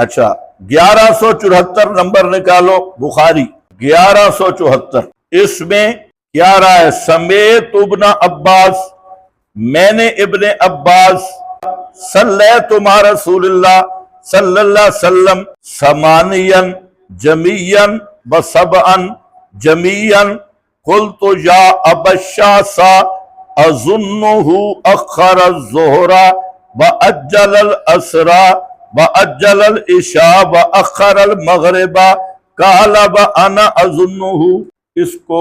اچھا 1174 نمبر نکالو بخاری 1174، اس میں کیا رہا ہے؟ سمیت ابن عباس، میں نے ابن عباس صلیت مع رسول اللہ صلی اللہ علیہ وسلم ثمانین جمیعن و سبعن جمیعن قلت یا ابا الشعثاء اظنہ اخر الظہر واجل العصر واجل العشاء واخر المغرب قال وانا اظنہ۔ اس کو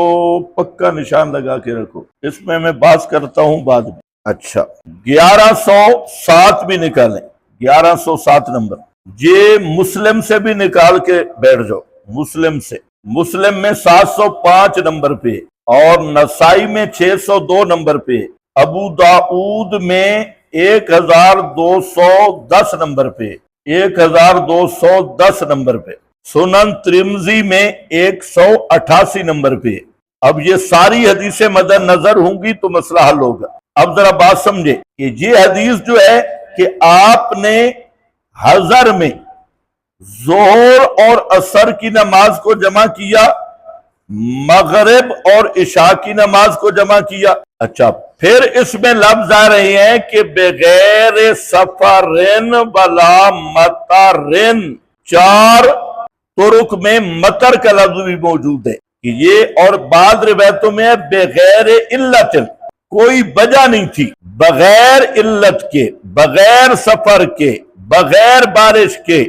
پکا نشان لگا کے رکھو، اس میں بات کرتا ہوں بعد میں۔ اچھا 1107 بھی نکالیں، 1107 نمبر، یہ مسلم سے بھی نکال کے بیٹھ جاؤ، مسلم سے، مسلم میں 705 نمبر پہ اور نسائی میں 602 نمبر پہ، ابو داؤد میں 1210 نمبر پہ، 1210 نمبر پہ، سنن ترمذی میں 188 نمبر پہ۔ اب یہ ساری حدیثیں مد نظر ہوں گی تو مسئلہ حل ہوگا۔ اب ذرا بات سمجھے کہ یہ حدیث جو ہے کہ آپ نے حضر میں ظہر اور عصر کی نماز کو جمع کیا، مغرب اور عشاء کی نماز کو جمع کیا۔ اچھا پھر اس میں لفظ آ رہے ہیں کہ بغیر سفرن ولا مطرن، 4 طرق میں مطر کا لفظ بھی موجود ہے کہ یہ، اور بعض روایتوں میں ہے بغیر علت، کوئی وجہ نہیں تھی، بغیر علت کے، بغیر سفر کے، بغیر بارش کے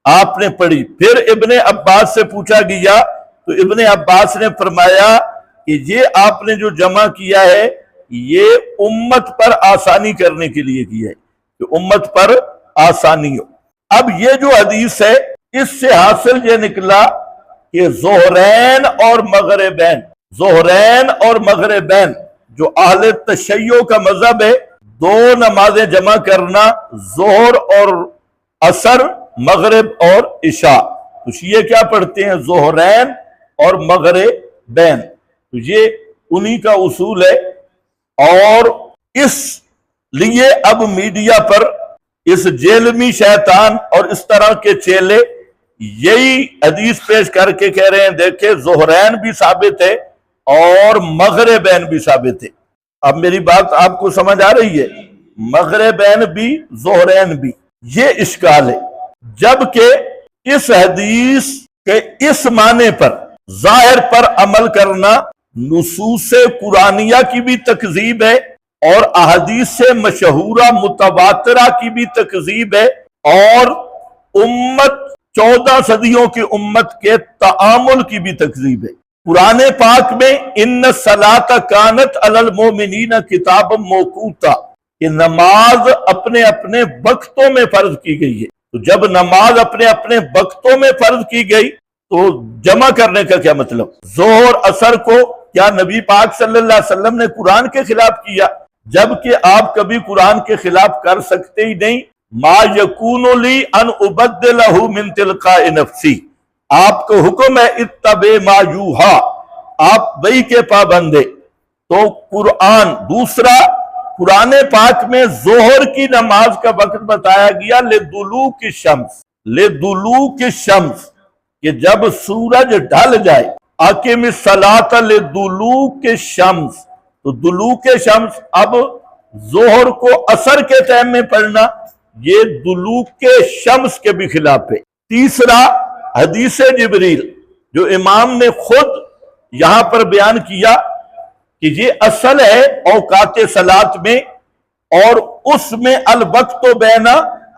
آپ نے پڑھی۔ پھر ابن عباس سے پوچھا گیا تو ابن عباس نے فرمایا کہ یہ آپ نے جو جمع کیا ہے یہ امت پر آسانی کرنے کے لیے کیا ہے، کہ امت پر آسانی ہو۔ اب یہ جو حدیث ہے اس سے حاصل یہ نکلا کہ ظہرین اور مغربین، ظہرین اور مغربین جو اہل تشیع کا مذہب ہے، 2 نمازیں جمع کرنا، ظہر اور عصر، مغرب اور عشاء، تو یہ کیا پڑھتے ہیں؟ ظہرین اور مغربین۔ تو یہ انہی کا اصول ہے، اور اس لیے اب میڈیا پر اس جیلمی شیطان اور اس طرح کے چیلے یہی حدیث پیش کر کے کہہ رہے ہیں دیکھیں ظہرین بھی ثابت ہے اور مغربین بھی ثابت ہے۔ اب میری بات آپ کو سمجھ آ رہی ہے؟ مغربین بھی ظہرین بھی، یہ اشکال ہے، جبکہ اس حدیث کے اس معنی پر، ظاہر پر عمل کرنا نصوص قرآنیہ کی بھی تکذیب ہے اور احادیث مشہورہ متواترہ کی بھی تکذیب ہے، اور امت 14 صدیوں کی امت کے تعامل کی بھی تکذیب ہے۔ قرآن پاک میں ان الصلاۃ کانت علی المؤمنین کتابا موقوتا، کہ نماز اپنے اپنے وقتوں میں فرض کی گئی ہے۔ تو جب نماز اپنے اپنے وقتوں میں فرض کی گئی تو جمع کرنے کا کیا مطلب؟ ظہر عصر کو کیا نبی پاک صلی اللہ علیہ وسلم نے قرآن کے خلاف کیا؟ جبکہ آپ کبھی قرآن کے خلاف کر سکتے ہی نہیں۔ ما یکون لی ان ابدلہ من تلقاء نفسی، آپ کو حکم ہے اتبع ما یوحا، آپ وحی کے پابند ہیں۔ تو قرآن، دوسرا قرآن پاک میں ظہر کی نماز کا وقت بتایا گیا لدلوک الشمس، لدلوک الشمس، کہ جب سورج ڈھل جائے، اقم الصلاۃ لدلوک الشمس، تو دلوک شمس، اب ظہر کو عصر کے ٹائم میں پڑھنا یہ دلوک شمس کے بھی خلاف ہے۔ تیسرا حدیث جبریل جو امام نے خود یہاں پر بیان کیا کہ یہ اصل ہے اوقات صلاۃ میں، اور اس میں الوقت بین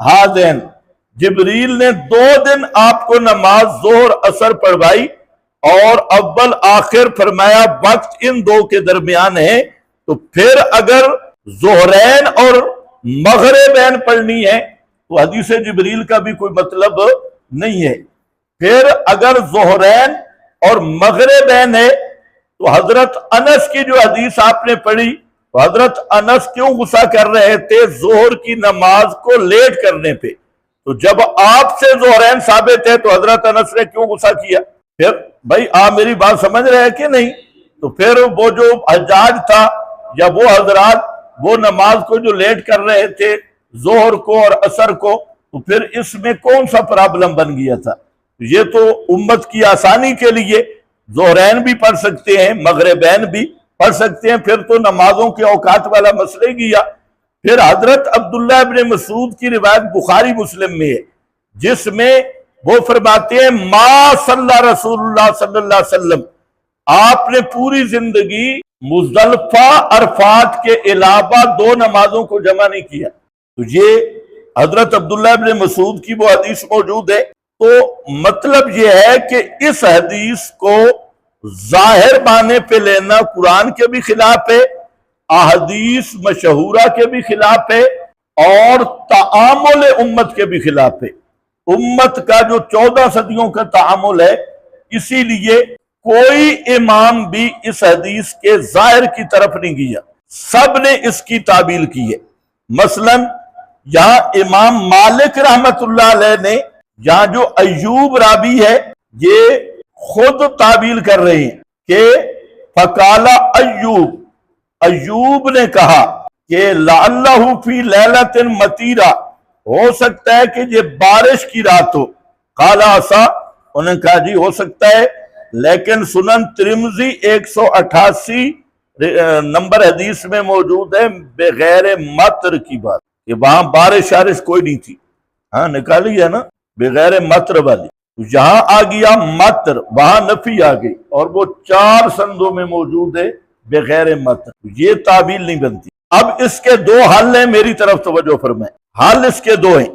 ہذین، جبریل نے 2 دن آپ کو نماز ظہر عصر پڑھوائی اور اول آخر فرمایا وقت ان 2 کے درمیان ہے۔ تو پھر اگر ظہرین اور مغربین پڑھنی ہے تو حدیث جبریل کا بھی کوئی مطلب نہیں ہے۔ پھر اگر ظہرین اور مغربین ہے تو حضرت انس کی جو حدیث آپ نے پڑھی، تو حضرت انس کیوں غصہ کر رہے تھے ظہر کی نماز کو لیٹ کرنے پہ؟ تو جب آپ سے ظہرین ثابت ہے تو حضرت انس نے کیوں غصہ کیا؟ پھر بھائی آپ میری بات سمجھ رہے ہیں کہ نہیں؟ تو پھر وہ جو حجاج تھا یا وہ حضرات وہ نماز کو جو لیٹ کر رہے تھے ظہر کو اور عصر کو، تو پھر اس میں کون سا پرابلم بن گیا تھا؟ یہ تو امت کی آسانی کے لیے ظہرین بھی پڑھ سکتے ہیں، مغربین بھی پڑھ سکتے ہیں، پھر تو نمازوں کے اوقات والا مسئلہ گیا۔ پھر حضرت عبداللہ ابن مسعود کی روایت بخاری مسلم میں ہے، جس میں وہ فرماتے ہیں ما صلی رسول اللہ صلی اللہ علیہ وسلم، آپ نے پوری زندگی مزدلفہ عرفات کے علاوہ 2 نمازوں کو جمع نہیں کیا۔ تو یہ حضرت عبداللہ ابن مسعود کی وہ حدیث موجود ہے۔ تو مطلب یہ ہے کہ اس حدیث کو ظاہر معنی پہ لینا قرآن کے بھی خلاف ہے، احادیث مشہورہ کے بھی خلاف ہے، اور تعامل امت کے بھی خلاف ہے۔ امت کا جو 14 صدیوں کا تعامل ہے، اسی لیے کوئی امام بھی اس حدیث کے ظاہر کی طرف نہیں گیا، سب نے اس کی تعبیل کی ہے۔ مثلا یہاں امام مالک رحمت اللہ علیہ نے، یہاں جو ایوب راوی ہے یہ خود تعبیل کر رہے ہیں کہ فقال ایوب نے کہا کہ لعلہ فی لیلۃ مطیرہ، ہو سکتا ہے کہ یہ بارش کی رات ہو۔ قال عسا، انہوں نے کہا جی ہو سکتا ہے، لیکن سنن ترمذی 188 نمبر حدیث میں موجود ہے بغیر مطر کی بات، کہ وہاں بارش کوئی نہیں تھی۔ ہاں نکالی ہے نا بغیر مطر والی، یہاں آ گیا مطر، وہاں نفی آ گئی، اور وہ 4 سندوں میں موجود ہے بغیر مطر، یہ تعبیل نہیں بنتی۔ اب اس کے 2 حل ہیں، میری طرف توجہ فرمائیں۔ حل اس کے 2 ہیں۔